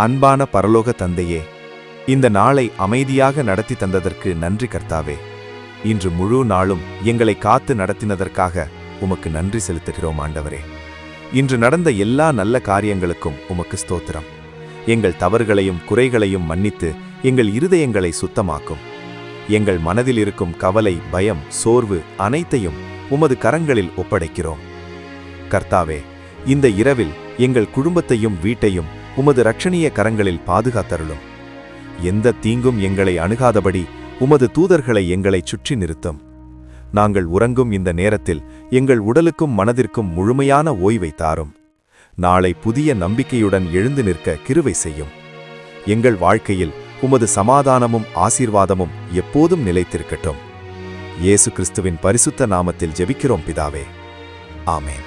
அன்பான பரலோக தந்தையே, இந்த நாளை அமைதியாக நடத்தி தந்ததற்கு நன்றி கர்த்தாவே. இன்று முழு நாளும் எங்களை காத்து நடத்தினதற்காக உமக்கு நன்றி செலுத்துகிறோம் ஆண்டவரே. இன்று நடந்த எல்லா நல்ல காரியங்களுக்கும் உமக்கு ஸ்தோத்திரம். எங்கள் தவறுகளையும் குறைகளையும் மன்னித்து எங்கள் இருதயங்களை சுத்தமாக்கும். எங்கள் மனதில் இருக்கும் கவலை, பயம், சோர்வு அனைத்தையும் உமது கரங்களில் ஒப்படைக்கிறோம். கர்த்தாவே, இந்த இரவில் எங்கள் குடும்பத்தையும் வீட்டையும் உமது இரட்சணிய கரங்களில் பாதுகாத்தருளும். எந்த தீங்கும் எங்களை அணுகாதபடி உமது தூதர்களை எங்களை சுற்றி நிறுத்தும். நாங்கள் உறங்கும் இந்த நேரத்தில் எங்கள் உடலுக்கும் மனதிற்கும் முழுமையான ஓய்வை தாரும். நாளை புதிய நம்பிக்கையுடன் எழுந்து நிற்க கிருபை செய்யும். எங்கள் வாழ்க்கையில் உமது சமாதானமும் ஆசீர்வாதமும் எப்போதும் நிலைத்திருக்கட்டும். இயேசு கிறிஸ்துவின் பரிசுத்த நாமத்தில் ஜெபிக்கிறோம் பிதாவே. ஆமென்.